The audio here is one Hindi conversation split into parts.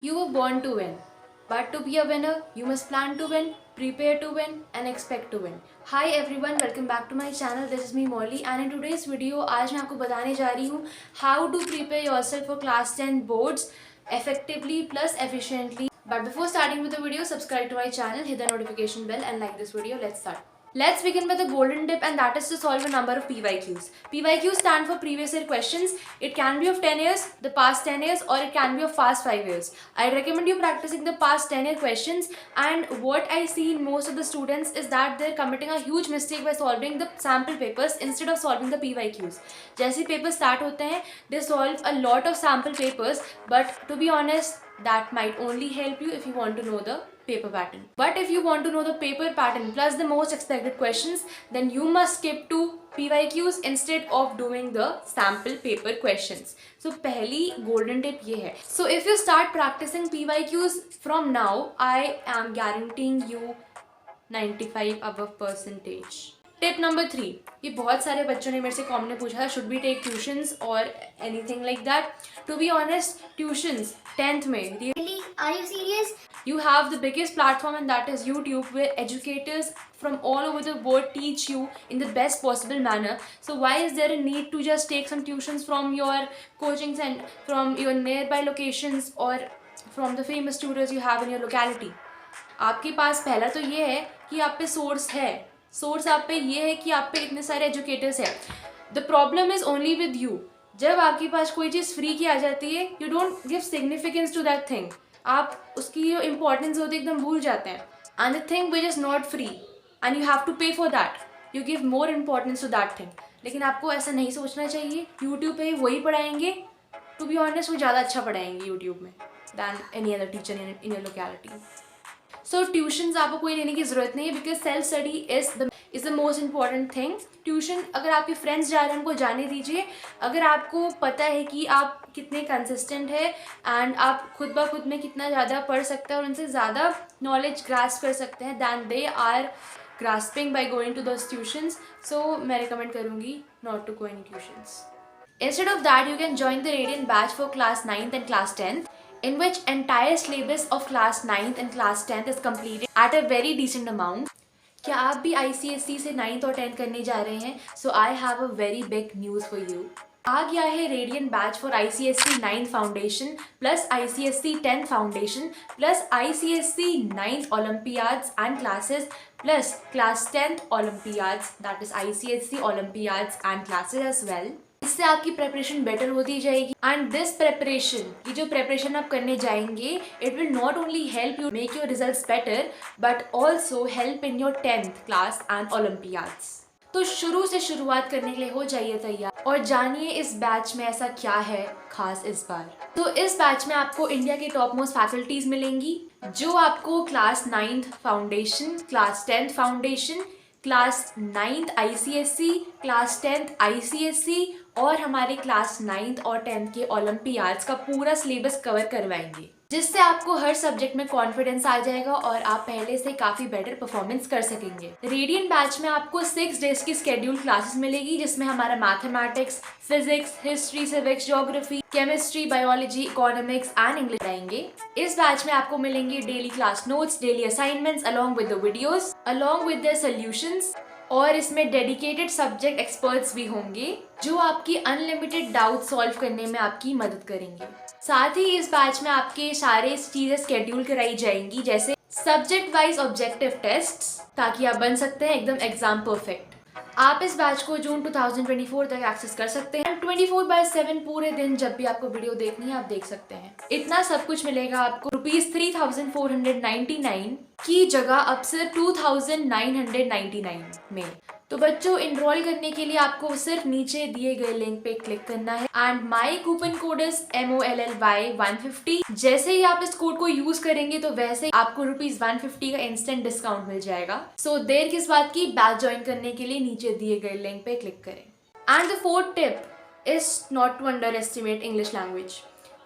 You were born to win. But to be a winner, you must plan to win, prepare to win, and expect to win. Hi everyone, welcome back to my channel. This is me Molly, and in today's video, आज मैं आपको बताने जा रही हूँ how to prepare yourself for class 10 boards effectively plus efficiently. But before starting with the video, subscribe to my channel, hit the notification bell, and like this video. Let's start. Let's begin with the golden tip, and that is to solve a number of PYQs. PYQs stand for previous year questions. It can be of 10 years, the past 10 years, or it can be of past 5 years. I recommend you practicing the past 10 year questions, and what I see in most of the students is that they're committing a huge mistake by solving the sample papers instead of solving the PYQs. जैसे papers start होते हैं, they solve a lot of sample papers, but to be honest, that might only help you if you want to know the paper pattern. But if you want to know the paper pattern plus the most expected questions, then you must skip to PYQs instead of doing the sample paper questions. So पहली golden tip ये है. So if you start practicing PYQs from now, I am guaranteeing you 95 above percentage. Tip number 3, ये बहुत सारे बच्चों ने मेरे से कॉमन पूछा था, शुड बी टेक ट्यूशंस और anything like that. To be honest, tuitions 10th में, Really? Are you serious? you have the biggest platform, and that is YouTube, where educators from all over the world teach you in the best possible manner. So why is there a need to just take some tuitions from your coaching center, from your nearby locations, or from the famous tutors you have in your locality? आपके पास पहला तो ये है कि आप पे सोर्स है. सोर्स आप पे ये है कि आप पे इतने सारे एजुकेटर्स हैं. The problem is only with you. जब आपके पास कोई चीज़ फ्री की आ जाती है, you don't give significance to that thing. आप उसकी जो इंपॉर्टेंस होती है एकदम भूल जाते हैं. And the thing which is not free and you have to pay for that, you give more importance to that thing. लेकिन आपको ऐसा नहीं सोचना चाहिए. यूट्यूब पे वही पढ़ाएंगे, टू बी ऑनेस्ट वो ज़्यादा अच्छा पढ़ाएंगे यूट्यूब में than any other teacher in your locality. So tuitions आपको कोई लेने की ज़रूरत नहीं है, because self study is the most important thing. Tuition अगर आपके फ्रेंड्स जा रहे हैं उनको जाने दीजिए. अगर आपको पता है कि आप कितने कंसिस्टेंट है एंड आप खुद ब खुद में कितना ज़्यादा पढ़ सकते हैं और उनसे ज़्यादा नॉलेज ग्रास्प कर सकते हैं than they are grasping by going to those tuitions, so मैं रिकमेंड करूँगी not to go any tuitions. Instead of that, you can join the Radiant batch for class 9th and class 10th, in which entire syllabus of class 9th and class 10th is completed at a very decent amount. क्या आप भी ICSE से 9th और 10th करने जा रहे हैं? So I have a very big news for you. आ गया है Radiant batch for ICSE 9th foundation plus ICSE 10th foundation plus ICSE 9th Olympiads and classes plus class 10th Olympiads, that is ICSE Olympiads and classes as well. इससे आपकी प्रेपरेशन बेटर होती जाएगी. एंड दिस प्रेपरेशन, ये जो प्रेपरेशन आप करने जाएंगे, it will not only help you make your results better but also help in your 10th class and Olympiads. तो शुरू से शुरुआत करने के लिए हो जाइए तैयार और जानिए इस बैच में ऐसा क्या है खास इस बार. तो इस बैच में आपको इंडिया के टॉप मोस्ट फैकल्टीज मिलेंगी जो आपको class 9th foundation, class 10th foundation, class 9th ICSE, class 10th ICSE और हमारे क्लास 9th और 10th के ओलम्पियाड्स का पूरा सिलेबस कवर करवाएंगे, जिससे आपको हर सब्जेक्ट में कॉन्फिडेंस आ जाएगा और आप पहले से काफ़ी बेटर परफॉर्मेंस कर सकेंगे. रेडियंट बैच में आपको 6 डेज की स्केड्यूल क्लासेस मिलेगी, जिसमें हमारा mathematics, physics, history, civics, geography, chemistry, biology, economics and English आएंगे. इस बैच में आपको मिलेंगे daily class notes, daily assignments along with the videos along with their solutions, और इसमें डेडिकेटेड सब्जेक्ट एक्सपर्ट्स भी होंगे जो आपकी अनलिमिटेड डाउट सॉल्व करने में आपकी मदद करेंगे. साथ ही इस बैच में आपके सारे चीज़ें स्केड्यूल कराई जाएंगी, जैसे सब्जेक्ट वाइज ऑब्जेक्टिव टेस्ट्स, ताकि आप बन सकते हैं एकदम एग्जाम परफेक्ट. आप इस बैच को जून 2024 तक एक्सेस कर सकते हैं. 24/7 पूरे दिन जब भी आपको वीडियो देखनी है आप देख सकते हैं. इतना सब कुछ मिलेगा आपको ₹3,499 की जगह अब सिर्फ 2,999 में. तो बच्चों, इनरोल करने के लिए आपको सिर्फ नीचे दिए गए लिंक पे क्लिक करना है and my coupon code is MOLLY 150. जैसे ही आप इस कोड को यूज करेंगे तो वैसे ही आपको ₹150 का इंस्टेंट डिस्काउंट मिल जाएगा. सो देर किस बात की, बैच ज्वाइन करने के लिए नीचे दिए गए लिंक पे क्लिक करें. And the fourth tip is not to underestimate English language.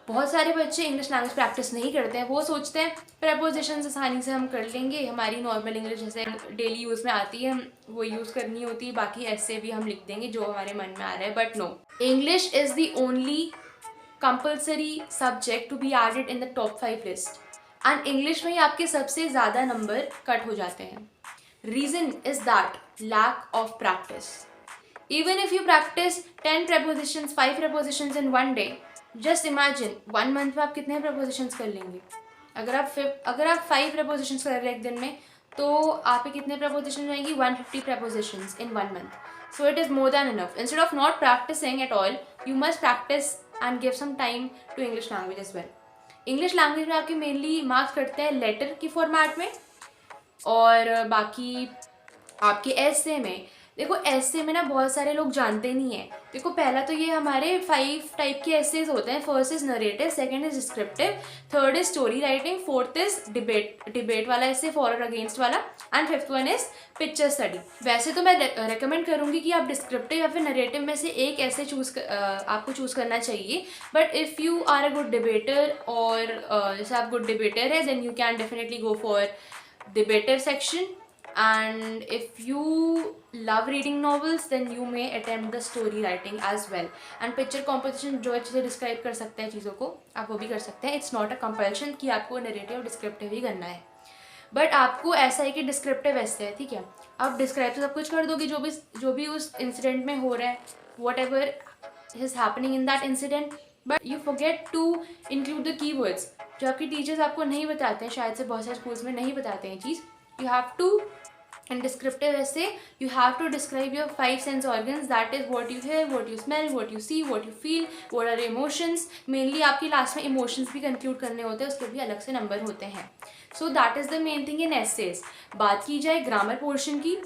बहुत सारे बच्चे इंग्लिश लैंग्वेज प्रैक्टिस नहीं करते हैं. वो सोचते हैं प्रपोजिशंस आसानी से हम कर लेंगे, हमारी नॉर्मल इंग्लिश जैसे डेली यूज़ में आती है हम वो यूज़ करनी होती है, बाकी ऐसे भी हम लिख देंगे जो हमारे मन में आ रहा है. But no, English is the only compulsory subject to be added in the top 5 list, and English में ही आपके सबसे ज़्यादा नंबर कट हो जाते हैं. Reason is that lack of practice. Even if you practice 10 prepositions, 5 prepositions in one day, just imagine 1 month में आप कितने prepositions कर लेंगे. अगर आप 5 prepositions कर रहे हैं एक दिन में, तो आप पे कितने prepositions रहेंगी? 150 prepositions in 1 month. So it is more than enough. Instead of not practicing at all, you must practice and give some time to English language as well. English language में आपके mainly marks कटते हैं letter की format में, और बाकी आपके एसे में. देखो एसे में ना बहुत सारे लोग जानते नहीं हैं. देखो पहला तो ये हमारे 5 टाइप के एसेज होते हैं. First is narrative, second is descriptive, third is story writing, fourth is debate वाला एसे, फॉर और अगेंस्ट वाला, and fifth one is picture study. वैसे तो मैं रेकमेंड करूँगी कि आप डिस्क्रिप्टिव या फिर नरेटिव में से एक ऐसे आपको चूज़ करना चाहिए. But if you are a good debater, और जैसे आप गुड डिबेटर है, then you can definitely go for debative section. And if you love reading novels, then you may attempt the story writing as well. And picture composition जो अच्छे से डिस्क्राइब कर सकते हैं चीज़ों को, आप वो भी कर सकते हैं. इट्स नॉट अ कंपल्शन कि आपको नरेटिव डिस्क्रिप्टिव ही करना है. बट आपको ऐसा है कि डिस्क्रिप्टिव ऐसे है, ठीक है, आप डिस्क्राइब तो सब कुछ कर दोगे जो भी उस इंसिडेंट में हो रहा है, whatever is happening in that incident. But you forget to include the keywords जो आपके टीचर्स आपको नहीं बताते हैं. शायद से बहुत सारे स्कूल्स में नहीं बताते हैं चीज़. You have to, in descriptive essay, you have to describe your 5 sense organs. That is what you hear, what you smell, what you see, what you feel, what are emotions. Mainly आपकी लास्ट में emotions भी कंक्लूड करने होते हैं, उसके भी अलग से नंबर होते हैं. So that is the main thing in essays. बात की जाए ग्रामर पोर्शन की,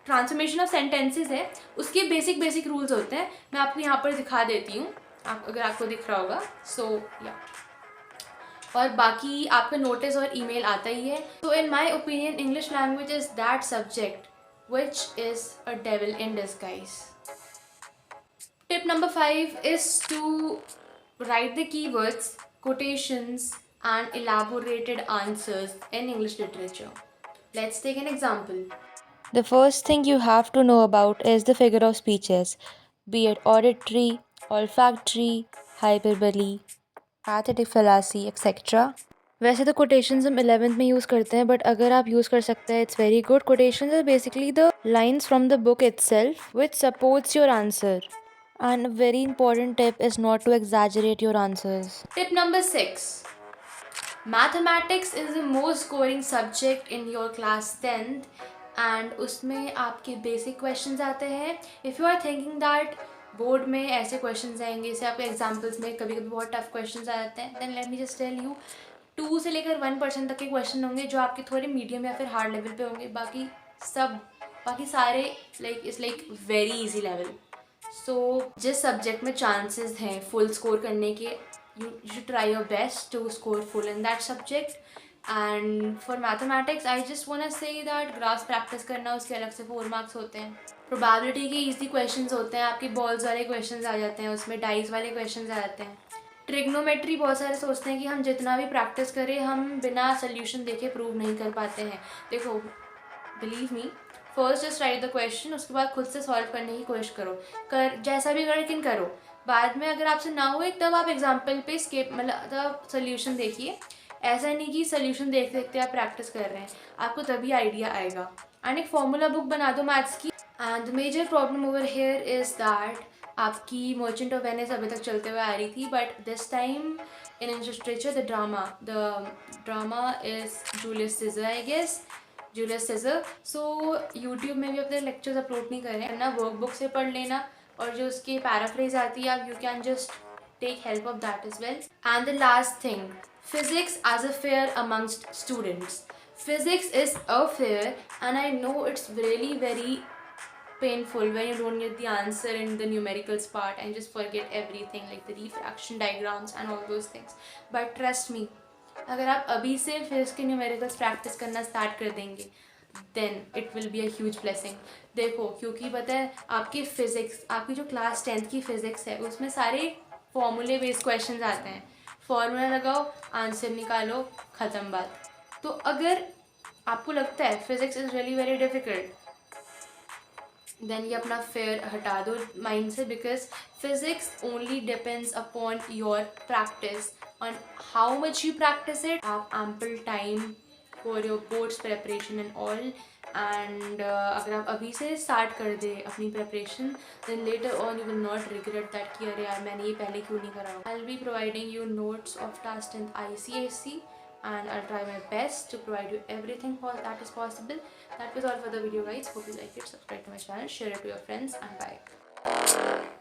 ट्रांसफॉर्मेशन ऑफ सेंटेंसेज है, उसके बेसिक रूल्स होते हैं. मैं आपको यहाँ पर दिखा देती हूँ, अगर आपको दिख रहा होगा. सो या और बाकी आपका नोटिस और ईमेल आता ही है. तो in my opinion English language is that subject which is a devil in disguise. Tip number 5 is to write the keywords, quotations and elaborated answers in English literature. Let's take an example. The first thing you have to know about is the figure of speeches, be it auditory, olfactory, hyperbole, pathetic fallacy, etc. वैसे तो quotations हम 11th में यूज़ करते हैं, बट अगर आप यूज़ कर सकते हैं it's very good. Quotations are basically the lines from the book itself which supports your answer. And a very important tip is not to exaggerate your answers. Tip number 6. Mathematics is the most scoring subject in your class 10th, and उसमें आपके बेसिक क्वेश्चंस आते हैं. If you are thinking that board में ऐसे क्वेश्चंस आएंगे, जैसे आपके एग्जाम्पल्स में कभी कभी बहुत टफ क्वेश्चंस आ जाते हैं, then let me just tell you 2 से लेकर 1% तक के क्वेश्चन होंगे जो आपके थोड़े मीडियम या फिर हार्ड लेवल पे होंगे. बाकी सारे लाइक वेरी इजी लेवल. सो जिस सब्जेक्ट में चांसेस हैं फुल स्कोर करने के, you should try your best to score full in that subject. And for mathematics I just want to say that graph practice करना, उसके अलग से 4 मार्क्स होते हैं. प्रोबेबिलिटी के इजी क्वेश्चंस होते हैं, आपके बॉल्स वाले क्वेश्चंस आ जाते हैं, उसमें डाइस वाले क्वेश्चंस आ जाते हैं. ट्रिग्नोमेट्री बहुत सारे सोचते हैं कि हम जितना भी प्रैक्टिस करें हम बिना सोल्यूशन देखे प्रूव नहीं कर पाते हैं. देखो believe me, first just right the question, उसके बाद खुद से सॉल्व करने की कोशिश करो. जैसा भी करो लेकिन करो. बाद में अगर आपसे ना हुए तब आप एग्जाम्पल पे स्केप मतलब तब सोल्यूशन देखिए. ऐसा नहीं कि सोल्यूशन देखते देखते आप प्रैक्टिस कर रहे हैं, आपको तभी आइडिया आएगा. एंड एक फॉर्मूला बुक बना दो मैथ्स की. And the major problem over here is that आपकी मर्चेंट ऑफ वेनिस अभी तक चलते हुए आ रही थी, but this time in English literature the drama is Julius Caesar, I guess Julius Caesar. So YouTube में भी अपने लेक्चर्स अपलोड नहीं कर रहे हैं ना, वर्कबुक से पढ़ लेना, और जो उसकी पैराफ्रेज आती है आप you can just take help of that is well. And the last thing, physics as a fair amongst students. Physics is a fair, and I know it's really very painful when you don't get the answer in the numericals part and just forget everything like the refraction diagrams and all those things. But trust me, अगर आप अभी से फिजिक्स के न्यूमेरिकल्स प्रैक्टिस करना स्टार्ट कर देंगे then it will be a huge blessing. देखो क्योंकि पता है आपकी फिज़िक्स, आपकी जो क्लास 10th की फ़िज़िक्स है उसमें सारे फॉर्मूले बेस्ड क्वेश्चंस आते हैं. फॉर्मूला लगाओ, आंसर निकालो, ख़त्म बात. तो अगर आपको लगता है physics is really very difficult, then ये अपना फेयर हटा दो माइंड से, because physics only depends upon your practice, on how much you practice it. आप ample time for your boards preparation and all. And अगर आप अभी से स्टार्ट कर दे अपनी preparation, then later on you will not regret that कि अरे यार मैंने ये पहले क्यों नहीं करा. I will be providing you notes of class 10th ICSE, and I'll try my best to provide you everything that is possible. That was all for the video, guys. Hope you like it. Subscribe to my channel, share it to your friends, and bye.